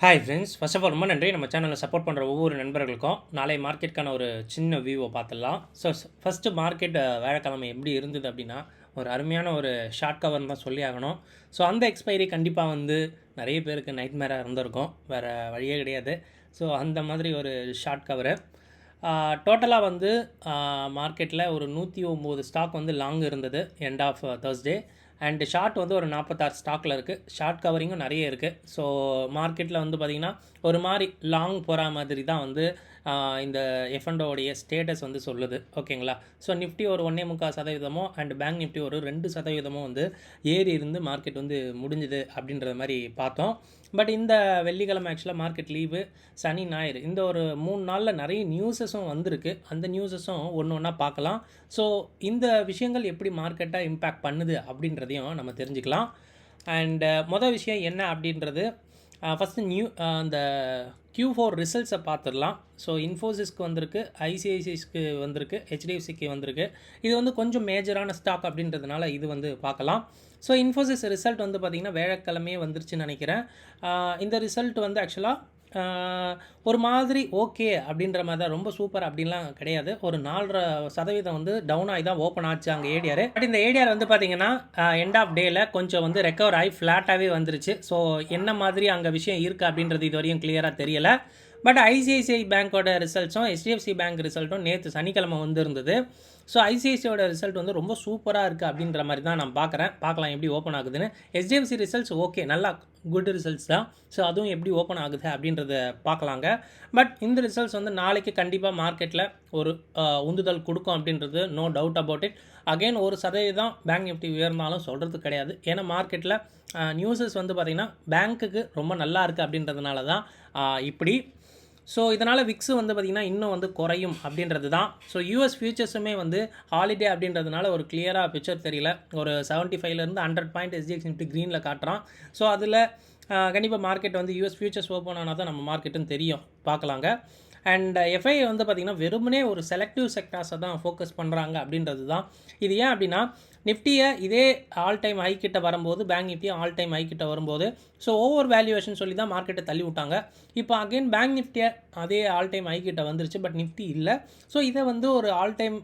Hi friends, first of all ரொம்ப நன்றி நம்ம சேனலில் சப்போர்ட் பண்ணுற ஒவ்வொரு நண்பர்களுக்கும். நாளை மார்க்கெட்டுக்கான ஒரு சின்ன வியூவை பார்த்துடலாம். ஸோ ஃபஸ்ட்டு மார்க்கெட் வியாழக்கிழமை எப்படி இருந்தது அப்படின்னா, ஒரு அருமையான ஒரு ஷார்ட் கவர்னு தான் சொல்லி ஆகணும். ஸோ அந்த எக்ஸ்பைரி கண்டிப்பாக வந்து நிறைய பேருக்கு நைட் மேராக இருந்திருக்கும், வேறு வழியே கிடையாது. ஸோ அந்த மாதிரி ஒரு ஷார்ட் கவரு டோட்டலாக வந்து மார்க்கெட்டில் ஒரு 109 ஸ்டாக் வந்து லாங் இருந்தது end of Thursday. And short வந்து ஒரு 46 ஸ்டாக்கில் இருக்குது. ஷார்ட் கவரிங்கும் நிறைய இருக்குது. ஸோ மார்க்கெட்டில் வந்து பார்த்திங்கன்னா ஒரு மாதிரி லாங் போகிற மாதிரி தான் வந்து இந்த எஃப்என்டோடைய ஸ்டேட்டஸ் வந்து சொல்லுது. ஓகேங்களா? ஸோ நிஃப்டி ஒரு 1.25% அண்ட் பேங்க் நிஃப்டி ஒரு 2% வந்து ஏறி இருந்து மார்க்கெட் வந்து முடிஞ்சுது அப்படின்ற மாதிரி பார்த்தோம். பட் இந்த வெள்ளிக்கிழமை ஆக்சுவலாக மார்க்கெட் லீவு, சனி ஞாயிறு இந்த ஒரு 3 நாளில் நிறைய நியூஸஸும் வந்திருக்கு. அந்த நியூஸஸும் ஒன்று ஒன்றா பார்க்கலாம். ஸோ இந்த விஷயங்கள் எப்படி மார்க்கெட்டை இம்பேக்ட் பண்ணுது அப்படின்றதையும் நம்ம தெரிஞ்சுக்கலாம். அண்டு மொதல் விஷயம் என்ன அப்படின்றது, ஃபஸ்ட்டு அந்த Q4 ரிசல்ட்ஸை பார்த்துடலாம். ஸோ இன்ஃபோசிஸ்க்கு வந்திருக்கு, ஐசிஐசிஐஸ்க்கு வந்திருக்கு, ஹெச்டிஎஃப்சிக்கு வந்திருக்கு. இது வந்து கொஞ்சம் மேஜரான ஸ்டாக் அப்படின்றதுனால இது வந்து பார்க்கலாம். ஸோ இன்ஃபோசிஸ் ரிசல்ட் வந்து பார்த்திங்கன்னா வியாழக்கிழமையே வந்துருச்சுன்னு நினைக்கிறேன். இந்த ரிசல்ட் வந்து ஆக்சுவலாக ஒரு மாதிரி ஓகே அப்படின்ற மாதிரி தான், ரொம்ப சூப்பர் அப்படின்லாம் கிடையாது. ஒரு 4.5% வந்து டவுன் ஆகி தான் ஓப்பன் ஆச்சு அங்கே ஏடிஆர். பட் இந்த ஏடிஆர் வந்து பார்த்திங்கன்னா எண்ட் ஆஃப் டேயில் கொஞ்சம் வந்து ரெக்கவர் ஆகி ஃப்ளாட்டாகவே வந்துருச்சு. ஸோ என்ன மாதிரி அங்கே விஷயம் இருக்குது அப்படின்றது இது வரையும் கிளியராக தெரியலை. பட் ஐசிஐசிஐ பேங்க்கோட ரிசல்ட்ஸும் ஹெச்டிஎஃப்சி பேங்க் ரிசல்ட்டும் நேற்று சனிக்கிழமை வந்துருந்தது. ஸோ ஐசிஐசியோட ரிசல்ட் வந்து ரொம்ப சூப்பராக இருக்குது அப்படின்ற மாதிரி தான் நான் பார்க்கலாம் எப்படி ஓப்பன் ஆகுதுன்னு. ஹெச்டிஎஃப்சி ரிசல்ட்ஸ் ஓகே, நல்லா குட் ரிசல்ட்ஸ் தான். ஸோ அதுவும் எப்படி ஓப்பன் ஆகுது அப்படின்றத பார்க்கலாங்க. பட் இந்த ரிசல்ட்ஸ் வந்து நாளைக்கு கண்டிப்பாக மார்க்கெட்டில் ஒரு உந்துதல் கொடுக்கும் அப்படின்றது no doubt about it. Again 1% bank Nifty உயர்ந்தாலும் சொல்கிறது கிடையாது. ஏன்னா மார்க்கெட்டில் நியூஸஸ் வந்து பார்த்திங்கன்னா பேங்க்குக்கு ரொம்ப நல்லா இருக்குது அப்படின்றதுனால தான் இப்படி. ஸோ இதனால் விக்ஸு வந்து பார்த்திங்கன்னா இன்னும் வந்து குறையும் அப்படின்றது தான். ஸோ யூஎஸ் ஃபியூச்சர்ஸுமே வந்து ஹாலிடே அப்படின்றதுனால ஒரு கிளியராக பிக்சர் தெரியல. ஒரு 75லேருந்து 100 பாயிண்ட் எஸ்ஜிஎக்ஸ் நிஃப்டி க்ரீனில் காட்டுறான். ஸோ அதில் கண்டிப்பாக மார்க்கெட் வந்து யூஎஸ் ஃபியூச்சர்ஸ் ஓப்பன் ஆனால் தான் நம்ம மார்க்கெட்டுன்னு தெரியும், பார்க்கலாங்க. அண்ட் எஃப்ஐ வந்து பார்த்திங்கன்னா வெறுமனே ஒரு செலக்டிவ் செக்டார்ஸை தான் ஃபோக்கஸ் பண்ணுறாங்க அப்படின்றது தான். இது ஏன் அப்படின்னா, நிஃப்டியை இதே ஆல் டைம் ஹை கிட்ட வரும்போது, பேங்க் நிஃப்டியை ஆல் டைம் ஹை கிட்ட வரும்போது ஸோ ஓவர் வேல்யூவேஷன் சொல்லி தான் மார்க்கெட்டை தள்ளி விட்டாங்க. இப்போ அகெயின் பேங்க் நிஃப்டியை அதே ஆல் டைம் ஹை கிட்ட வந்துருச்சு, பட் நிஃப்டி இல்லை. ஸோ இதை வந்து ஒரு ஆல் டைம்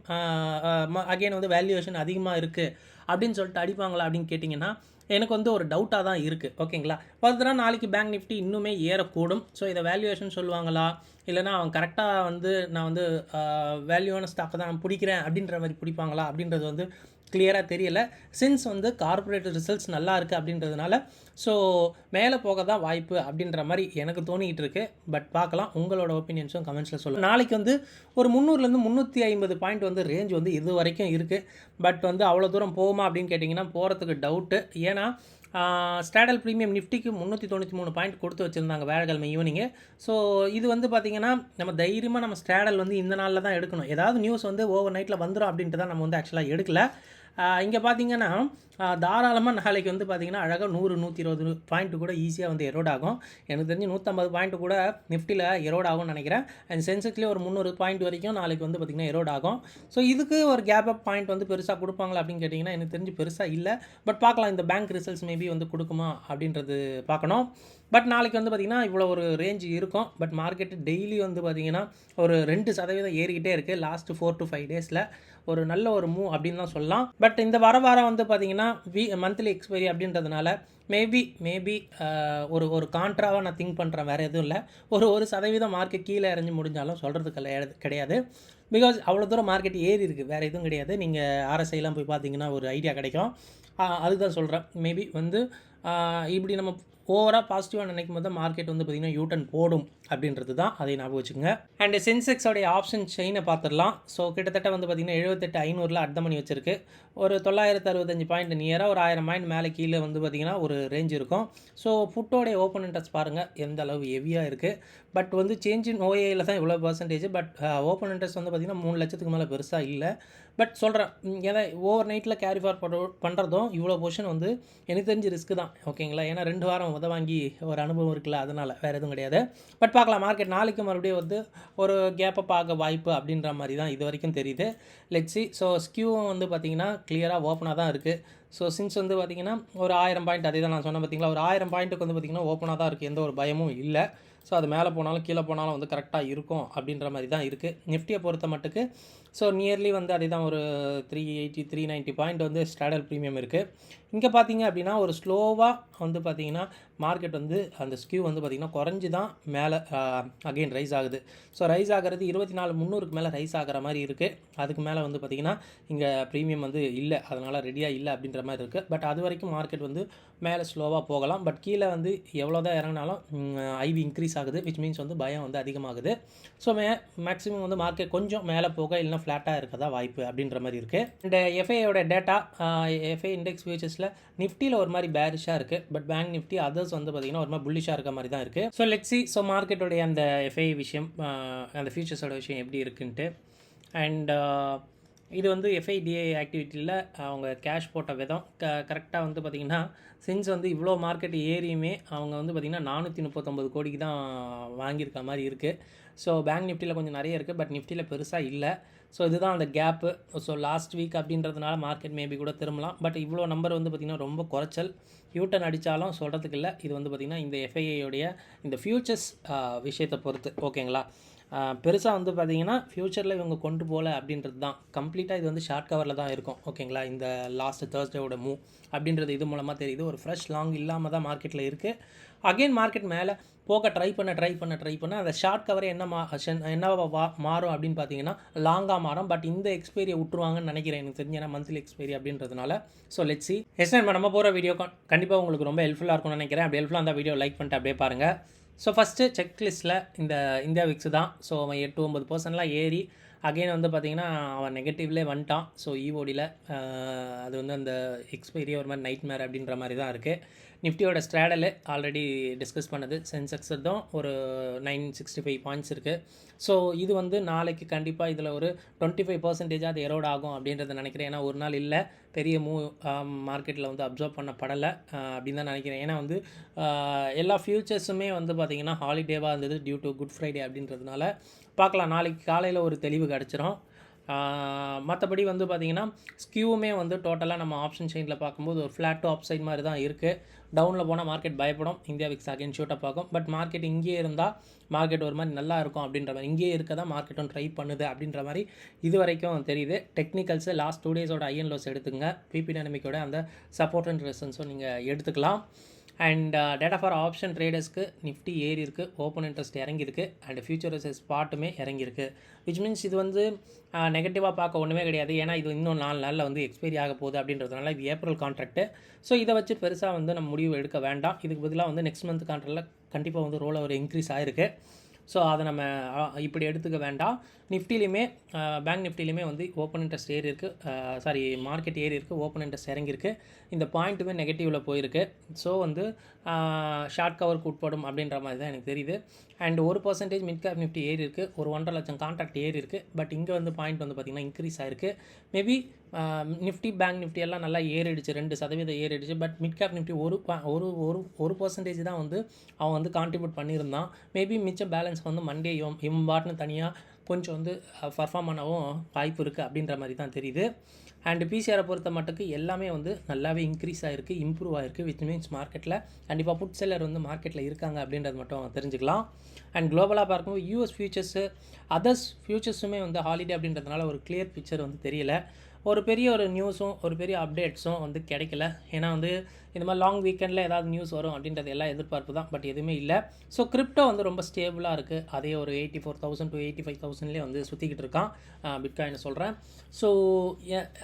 அகெயின் வந்து வேல்யூவேஷன் அதிகமாக இருக்குது அப்படின்னு சொல்லிட்டு அடிப்பாங்களா அப்படின்னு கேட்டிங்கன்னா எனக்கு வந்து ஒரு டவுட்டாக தான் இருக்குது. ஓகேங்களா? ஃபர்தராக நாளைக்கு பேங்க் நிஃப்டி இன்னுமே ஏறக்கூடும். ஸோ இதை வேல்யூவேஷன் சொல்லுவாங்களா, இல்லைனா அவங்க கரெக்டாக வந்து நான் வந்து வேல்யூவான ஸ்டாக்கை தான் பிடிக்கிறேன் அப்படின்ற மாதிரி பிடிப்பாங்களா அப்படின்றது வந்து கிளியராக தெரியலை. சின்ஸ் வந்து கார்பரேட் ரிசல்ட்ஸ் நல்லா இருக்குது அப்படின்றதுனால ஸோ மேலே போக தான் வாய்ப்பு அப்படின்ற மாதிரி எனக்கு தோணிக்கிட்டு இருக்குது. பட் பார்க்கலாம், உங்களோட ஒப்பீனியன்ஸும் கமெண்ட்ஸில் சொல்லுங்கள். நாளைக்கு வந்து ஒரு 300லேருந்து 350 பாயிண்ட் வந்து ரேஞ்ச் வந்து இது வரைக்கும் இருக்குது. பட் வந்து அவ்வளோ தூரம் போகுமா அப்படின்னு கேட்டிங்கன்னா போகிறதுக்கு டவுட்டு. ஏன்னா ஸ்டாடல் ப்ரீமியம் நிஃப்டிக்கு 393 பாயிண்ட் கொடுத்து வச்சுருந்தாங்க வியாழக்கிழமை ஈவினிங்கு. ஸோ இது வந்து பார்த்திங்கன்னா நம்ம தைரியமாக நம்ம ஸ்டாடல் வந்து இந்த நாளில் தான் எடுக்கணும். ஏதாவது நியூஸ் வந்து ஓவர் நைட்டில் வந்துடும் அப்படின்ட்டு தான் நம்ம வந்து ஆக்சுவலாக எடுக்கல. இங்கே பார்த்திங்கன்னா தாராளமாக நாளைக்கு வந்து பார்த்திங்கன்னா அழகாக 100-120 பாயிண்ட்டு கூட ஈஸியாக வந்து எரோட் ஆகும். எனக்கு தெரிஞ்சு 150 பாயிண்ட்டு கூட நிஃப்டியில் எரோட் ஆகும்னு நினைக்கிறேன். அண்ட் சென்செக்ஸ்லேயே ஒரு 300 பாயிண்ட் வரைக்கும் நாளைக்கு வந்து பார்த்திங்கன்னா எரோட் ஆகும். ஸோ இதுக்கு ஒரு கேப் அப் பாயிண்ட் வந்து பெருசாக கொடுப்பாங்களா அப்படின்னு கேட்டிங்கன்னா எனக்கு தெரிஞ்சு பெருசாக இல்லை. பட் பார்க்கலாம், இந்த பேங்க் ரிசல்ட்ஸ் மேபி வந்து கொடுக்குமா அப்படின்றது பார்க்கணும். பட் நாளைக்கு வந்து பார்த்திங்கன்னா இவ்வளோ ஒரு ரேஞ்ச் இருக்கும். பட் மார்க்கெட்டு டெய்லி வந்து பார்த்திங்கன்னா ஒரு 2% ஏறிக்கிட்டே இருக்குது லாஸ்ட்டு 4 to 5 டேஸில். ஒரு நல்ல ஒரு மூவ் அப்படின்னு தான் சொல்லலாம். பட் இந்த வாரம் வந்து பார்த்திங்கன்னா மந்த்லி எக்ஸ்பைரி அப்படின்றதுனால மேபி ஒரு கான்ட்ராவாக நான் திங்க் பண்ணுறேன், வேறு எதுவும் இல்லை. ஒரு 1% மார்க்கெட் கீழே இறங்கி முடிஞ்சாலும் சொல்கிறது கிடையாது. பிகாஸ் அவ்வளோ தூரம் மார்க்கெட் ஏறி இருக்குது, வேறு எதுவும் கிடையாது. நீங்கள் ஆர்எஸ்ஐலாம் போய் பார்த்தீங்கன்னா ஒரு ஐடியா கிடைக்கும். அதுதான் சொல்கிறேன். மேபி வந்து இப்படி நம்ம ஓவராக பாசிட்டிவாக நினைக்கும் போது மார்க்கெட் வந்து பார்த்திங்கன்னா யூட்டன் போடும் அப்படின்றது தான், அதை ஞாபகம் வச்சுக்கோங்க. அண்ட் சென்செக்ஸோடைய ஆப்ஷன் செயினை பார்த்துடலாம். ஸோ கிட்டத்தட்ட வந்து பார்த்திங்கன்னா 78,500 அர்த்தம் பண்ணி வச்சுருக்கு. ஒரு 965 பாயிண்ட் நியராக ஒரு 1000 பாயிண்ட் மேலே கீழே வந்து பார்த்திங்கன்னா ஒரு ரேஞ்ச் இருக்கும். ஸோ ஃபுட்டோடைய ஓப்பன் இன்ட்ரெஸ்ட் பாருங்கள் எந்த அளவு ஹெவியாக இருக்குது. பட் வந்து சேஞ்ச் இன் ஓஏயில் தான் இவ்வளோ பர்சன்டேஜ். பட் ஓப்பன் இன்ட்ரெஸ்ட் வந்து பார்த்திங்கன்னா 3 லட்சத்துக்கு மேலே பெருசாக இல்லை. பட் சொல்கிறேன், ஏன்னா ஓவர் நைட்டில் கேரி ஃபார்வர்ட் பண்ணுறதும் இவ்வளோ பொசிஷன் வந்து எனக்கு தெரிஞ்சு ரிஸ்க்கு தான். ஓகேங்களா. ஏன்னா 2 வாரம் வாங்கி ஒரு அனுபவம் இருக்குல்ல, அதனால் வேறு எதுவும் கிடையாது. பட் பார்க்கலாம், மார்க்கெட் நாளைக்கு மறுபடியும் வந்து ஒரு கேப்பை பார்க்க வாய்ப்பு அப்படின்ற மாதிரி தான் இது வரைக்கும் தெரியுது. Let's see. ஸோ ஸ்கியூவும் வந்து பார்த்திங்கன்னா கிளியராக ஓப்பனாக தான் இருக்குது. ஸோ சின்ஸ் வந்து பார்த்திங்கன்னா ஒரு 1000 பாயிண்ட், அதே தான் நான் சொன்னேன் பார்த்திங்களா, ஒரு 1000 பாயிண்ட்டுக்கு வந்து பார்த்திங்கன்னா ஓப்பனாக தான் இருக்குது, எந்த ஒரு பயமும் இல்லை. ஸோ அது மேலே போனாலும் கீழே போனாலும் வந்து கரெக்டாக இருக்கும் அப்படின்ற மாதிரி தான் இருக்குது. நிஃப்டியை பொறுத்த மட்டுக்கு ஸோ நியர்லி வந்து அதே தான், ஒரு 380 390 பாயிண்ட் வந்து ஸ்ட்ராடல் ப்ரீமியம் இருக்குது. இங்கே பார்த்தீங்க அப்படின்னா ஒரு ஸ்லோவாக வந்து பார்த்திங்கன்னா மார்க்கெட் வந்து அந்த ஸ்கியூ வந்து பார்த்திங்கன்னா குறைஞ்சி தான் மேலே அகெயின் ரைஸ் ஆகுது. ஸோ ரைஸ் ஆகிறது 24,300க்கு மேலே ரைஸ் ஆகிற மாதிரி இருக்குது. அதுக்கு மேலே வந்து பார்த்திங்கன்னா இங்கே ப்ரீமியம் வந்து இல்லை, அதனால் ரெடியாக இல்லை அப்படின்ற மாதிரி இருக்குது. பட் அது வரைக்கும் மார்க்கெட் வந்து மேலே ஸ்லோவாக போகலாம். பட் கீழே வந்து எவ்வளோ தான் இறங்கினாலும் ஐவி இன்க்ரீஸ் ஆகுது, விச் மீன்ஸ் வந்து பயம் வந்து அதிகமாகுது. ஸோ மேக்ஸிமம் வந்து மார்க்கெட் கொஞ்சம் மேலே போக இல்லைனா ஃப்ளாட்டாக இருக்கதா வாய்ப்பு அப்படின்ற மாதிரி இருக்குது. அண்ட் எஃப்ஐயோட டேட்டா, எஃப்ஐ இண்டெக்ஸ் ஃபியூச்சர்ஸில் நிஃப்டியில் ஒரு மாதிரி பேரிஷாக இருக்குது. பட் பேங்க் நிஃப்டி அதர்ஸ் வந்து பார்த்திங்கன்னா ஒரு மாதிரி புல்லிஷாக இருக்க மாதிரி தான் இருக்குது. So let's see. ஸோ மார்க்கெட்டோடைய அந்த எஃப்ஐ விஷயம், அந்த ஃபியூச்சர்ஸோட விஷயம் எப்படி இருக்குன்ட்டு. அண்ட் இது வந்து எஃப்ஐடிஏ ஆக்டிவிட்டியில் அவங்க கேஷ் போட்ட விதம் கரெக்டாக வந்து பார்த்திங்கன்னா சின்ஸ் வந்து இவ்வளோ மார்க்கெட் ஏறியுமே அவங்க வந்து பார்த்திங்கன்னா 439 கோடிக்கு தான் வாங்கியிருக்க மாதிரி இருக்குது. ஸோ பேங்க் நிஃப்டியில் கொஞ்சம் நிறைய இருக்குது, பட் நிஃப்டியில் பெருசாக இல்லை. ஸோ இதுதான் அந்த கேப்பு. ஸோ லாஸ்ட் வீக் அப்படின்றதுனால மார்க்கெட் மேபி கூட திரும்பலாம். பட் இவ்வளோ நம்பர் வந்து பார்த்திங்கன்னா ரொம்ப குறைச்சல். யூட்டன் அடித்தாலும் சொல்கிறதுக்கு இல்லை. இது வந்து பார்த்திங்கன்னா இந்த எஃப்ஐஏயோடைய இந்த ஃபியூச்சர்ஸ் விஷயத்தை பொறுத்து, ஓகேங்களா. பெருசாக வந்து பார்த்திங்கன்னா ஃப்யூச்சரில் இவங்க கொண்டு போகல அப்படின்றது தான். கம்ப்ளீட்டாக இது வந்து ஷார்ட் கவரில் தான் இருக்கும், ஓகேங்களா. இந்த லாஸ்ட் தேர்ஸ்டேவோட மூவ் அப்படின்றது இது மூலமாக தெரியுது. ஒரு ஃப்ரெஷ் லாங் இல்லாமல் தான் மார்க்கெட்டில் இருக்குது. அகெயின் மார்க்கெட் மேலே போக ட்ரை பண்ண அந்த ஷார்ட் கவரே என்னவா மாறும் அப்படின்னு பார்த்தீங்கன்னா லாங்காக மாறும். பட் இந்த எக்ஸ்பைரியை விட்டுருவாங்கன்னு நினைக்கிறேன், எனக்கு தெரிஞ்ச, ஏன்னா மந்த்லி எக்ஸ்பைரி அப்படின்றதுனால. So let's see. நம்ம போகிற வீடியோ கண்டிப்பாக உங்களுக்கு ரொம்ப ஹெல்ப்ஃபுல்லாக இருக்கும்னு நினைக்கிறேன். அப்படி ஹெல்ப்ஃபுல்லாக அந்த வீடியோ லைக் பண்ணிட்டு அப்படியே பாருங்கள். ஸோ ஃபஸ்ட்டு செக்லிஸ்ட்டில் இந்த இந்தியா விக்ஸ் தான். ஸோ அவன் 8-9% ஏறி அகெயின் வந்து பார்த்திங்கன்னா அவன் நெகட்டிவ்லேயே வந்துட்டான். ஸோ ஈஓடியில் அது வந்து அந்த எக்ஸ்பைரி ஒரு மாதிரி நைட் மேர் அப்படின்ற மாதிரி தான் இருக்குது. நிஃப்டியோட ஸ்ட்ராடலு ஆல்ரெடி டிஸ்கஸ் பண்ணது. சென்செக்ஸ் தான் ஒரு 965 பாயிண்ட்ஸ் இருக்குது. ஸோ இது வந்து நாளைக்கு கண்டிப்பாக இதில் ஒரு 25% அது எரோட் ஆகும் அப்படின்றத நினைக்கிறேன். ஏன்னா ஒரு நாள் இல்லை, பெரிய மூவ் மார்க்கெட்டில் வந்து அப்சர்வ் பண்ணப்படலை அப்படின்னு தான் நினைக்கிறேன். ஏன்னா வந்து எல்லா ஃபியூச்சர்ஸுமே வந்து பார்த்திங்கன்னா ஹாலிடேவாக இருந்தது டியூ டு குட் ஃப்ரைடே அப்படின்றதுனால. பார்க்கலாம், நாளைக்கு காலையில் ஒரு தெளிவு கிடச்சிரும். மற்றபடி வந்து பார்த்திங்கன்னா ஸ்கியூவுமே வந்து டோட்டலாக நம்ம ஆப்ஷன் செயினில் பார்க்கும்போது ஒரு ஃப்ளாட் டு அப் சைட் மாதிரி தான் இருக்குது. டவுனில் போனால் மார்க்கெட் பயப்படும், இந்தியா விக்ஸ் அகைன் ஷூட்டை பார்க்கும். பட் மார்க்கெட் இங்கேயே இருந்தால் மார்க்கெட் ஒரு மாதிரி நல்லா இருக்கும் அப்படின்ற மாதிரி, இங்கேயே இருக்க தான் மார்க்கெட்டும் ட்ரை பண்ணுது அப்படின்ற மாதிரி இது வரைக்கும் தெரியுது. டெக்னிக்கல்ஸு லாஸ்ட் 2 டேஸோட ஐஎன் லோஸ் எடுத்துங்க. பிபி டைனமிக்கோட அந்த சப்போர்ட் அண்ட் ரெசிஸ்டன்ஸும் நீங்கள் எடுத்துக்கலாம். அண்ட் டேட்டா ஃபார் ஆப்ஷன் ட்ரேடர்ஸ்க்கு நிஃப்டி ஏறி இருக்குது, ஓப்பன் இன்ட்ரெஸ்ட் இறங்கியிருக்கு, அண்ட் ஃபியூச்சர்ஸ் ஸ்பாட்டுமே இறங்கியிருக்கு. விச் மீன்ஸ் இது வந்து நெகட்டிவாக பார்க்க ஒன்றுமே கிடையாது. ஏன்னா இது இன்னும் 4 நாளில் வந்து எக்ஸ்பைரி ஆக போகுது அப்படின்றதுனால இது ஏப்ரல் கான்ட்ராக்ட்டு. ஸோ இதை வச்சு பெருசாக வந்து நம்ம முடிவு எடுக்க வேண்டாம். இதுக்கு பதிலாக வந்து நெக்ஸ்ட் மந்த் கான்ட்ராக்டில் கண்டிப்பாக வந்து ரோல் ஓவர் இன்க்ரீஸ் ஆகிருக்கு. ஸோ அதை நம்ம இப்படி எடுத்துக்க வேண்டாம். நிஃப்டிலையுமே பேங்க் நிஃப்டிலையுமே வந்து ஓப்பன் இன்ட்ரெஸ்ட் ஏறி இருக்குது, மார்க்கெட் ஏறி இருக்குது, ஓப்பன் இன்ட்ரெஸ்ட் இறங்கியிருக்கு. இந்த பாயிண்ட்டுமே நெகட்டிவில் போயிருக்கு. ஸோ வந்து ஷார்ட் கவருக்கு உட்படும் அப்படின்ற மாதிரி தான் எனக்கு தெரியுது. அண்ட் 1% மிட் கேப் நிஃப்டி ஏறி இருக்குது, ஒரு 1.5 லட்சம் கான்ட்ராக்ட் ஏறி இருக்குது. பட் இங்கே வந்து பாயிண்ட் வந்து பார்த்திங்கன்னா இன்க்ரீஸ் ஆகிருக்கு. மேபி நிஃப்டி பேங்க் நிஃப்டி எல்லாம் நல்லா ஏறிடுச்சு, 2% ஏறிடுச்சு. பட் மிட் கேப் நிஃப்டி ஒரு பர்சன்டேஜ் தான் வந்து அவன் வந்து கான்ட்ரிபியூட் பண்ணியிருந்தான். மேபி மிச்ச பேலன்ஸ் வந்து மண்டே இம்பார்ட்னு தனியாக கொஞ்சம் வந்து பர்ஃபார்ம் பண்ணவும் வாய்ப்பு இருக்குது அப்படின்ற மாதிரி தான் தெரியுது. அண்ட் பிசிஆரை பொறுத்த மட்டுக்கு எல்லாமே வந்து நல்லாவே இன்க்ரீஸ் ஆகிருக்கு, இம்ப்ரூவ் ஆகிருக்கு. விச் மீன்ஸ் மார்க்கெட்டில் கண்டிப்பாக புட் செல்லர் வந்து மார்க்கெட்டில் இருக்காங்க அப்படின்றது மட்டும் தெரிஞ்சுக்கலாம். அண்ட் குளோபலாக பார்க்கும்போது யூஎஸ் ஃபியூச்சர்ஸு அதர்ஸ் ஃபியூச்சர்ஸுமே வந்து ஹாலிடே அப்படின்றதுனால ஒரு கிளியர் பிக்சர் வந்து தெரியல. ஒரு பெரிய ஒரு நியூஸும் ஒரு பெரிய அப்டேட்ஸும் வந்து கிடைக்கல. ஏன்னா வந்து இந்த மாதிரி லாங் வீக்கெண்டில் ஏதாவது நியூஸ் வரும் அப்படின்றது எல்லாம் எதிர்பார்ப்பு தான், பட் எதுவுமே இல்லை. ஸோ கிரிப்டோ வந்து ரொம்ப ஸ்டேபிளாக இருக்குது. அதே ஒரு 84,000 to 85,000 வந்து சுற்றிக்கிட்டு இருக்கான் பிட்காயின்னு சொல்கிறேன். ஸோ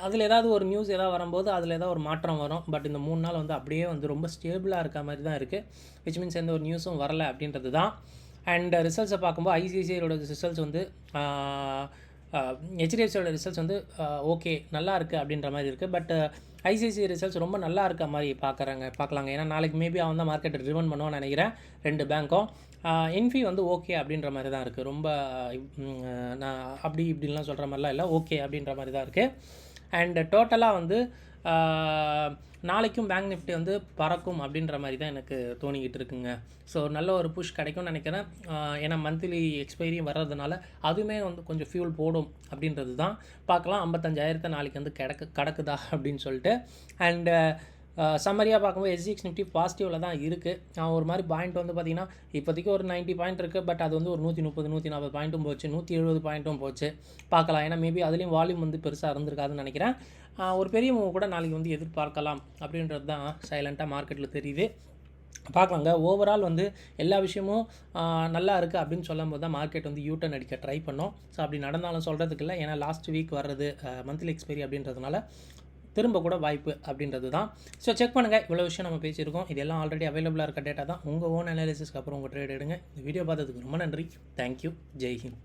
அதில் ஏதாவது ஒரு நியூஸ் ஏதாவது வரும்போது அதில் ஏதாவது ஒரு மாற்றம் வரும். பட் இந்த 3 நாள் வந்து அப்படியே வந்து ரொம்ப ஸ்டேபிளாக இருக்க மாதிரி தான் இருக்குது. விச் மீன்ஸ் எந்த ஒரு நியூஸும் வரலை அப்படின்றது தான். அண்ட் ரிசல்ட்ஸை பார்க்கும்போது ஐசிஐசிஐயோட ரிசல்ட்ஸ் வந்து ஹெச்டிஎஃப்சியோட ரிசல்ட்ஸ் வந்து ஓகே நல்லா இருக்குது அப்படின்ற மாதிரி இருக்குது. பட் ஐசிஐசிஐ ரிசல்ட்ஸ் ரொம்ப நல்லா இருக்க மாதிரி பார்க்கலாங்க. ஏன்னா நாளைக்கு மேபி அவன் தான் மார்க்கெட்டை ட்ரிவன் பண்ணுவான்னு நினைக்கிறேன். 2 பேங்க்கும் இன்ஃபி வந்து ஓகே அப்படின்ற மாதிரி தான் இருக்குது. ரொம்ப நான் அப்படி இப்படின்லாம் சொல்கிற மாதிரிலாம் இல்லை, ஓகே அப்படின்ற மாதிரி தான் இருக்குது. அண்ட் டோட்டலாக வந்து நாளைக்கும் பேங்க் நிஃப்டி வந்து பறக்கும் அப்படின்ற மாதிரி தான் எனக்கு தோணிக்கிட்டு இருக்குங்க. ஸோ நல்ல ஒரு புஷ் கிடைக்கும்னு நினைக்கிறேன். ஏன்னா மந்த்லி எக்ஸ்பைரியும் வர்றதுனால அதுவுமே வந்து கொஞ்சம் ஃபியூல் போடும் அப்படின்றது தான். பார்க்கலாம் 55,000 நாளைக்கு வந்து கிடக்குதா அப்படின்னு சொல்லிட்டு. அண்டு சம்மரியாக பார்க்கும்போது எஸ்ஜிஎக்ஸ் நிஃப்டி பாசிட்டிவில் தான் இருக்குது. ஒரு மாதிரி பாயிண்ட் வந்து பார்த்திங்கன்னா இப்போதைக்கு ஒரு 90 பாயிண்ட் இருக்குது. பட் அது வந்து ஒரு 130 140 பாயிண்ட்டும் போச்சு, 170 பாயிண்ட்டும் போச்சு. பார்க்கலாம். ஏன்னா மேபி அதுலேயும் வால்யூம் வந்து பெருசாக இருந்திருக்காதுன்னு நினைக்கிறேன். ஒரு பெரிய மூவ் கூட நாளைக்கு வந்து எதிர்பார்க்கலாம் அப்படின்றது தான் சைலண்ட்டாக மார்க்கெட்டில் தெரியுது. பார்க்கலாங்க. ஓவரால் வந்து எல்லா விஷயமும் நல்லா இருக்குது அப்படின்னு சொல்லும் போது தான் மார்க்கெட் வந்து யூட்டர்ன் அடிக்க ட்ரை பண்ணோம். ஸோ அப்படி நடந்தாலும் சொல்கிறதுக்கு இல்லை. ஏன்னா லாஸ்ட் வீக் வர்றது மந்த்லி எக்ஸ்பைரி அப்படின்றதுனால திரும்ப கூட வாய்ப்பு அப்படின்றது தான். ஸோ செக் பண்ணுங்கள். இவ்வளோ விஷயம் நம்ம பேசியிருக்கோம். இதெல்லாம் ஆல்ரெடி அவைலபிளாக இருக்க டேட்டா தான். உங்கள் ஓன் அனாலிசிஸ்க்கு அப்புறம் உங்கள் ட்ரேட் எடுங்க. இந்த வீடியோ பார்த்ததுக்கு ரொம்ப நன்றி. தேங்க்யூ. ஜெய்ஹிந்த்.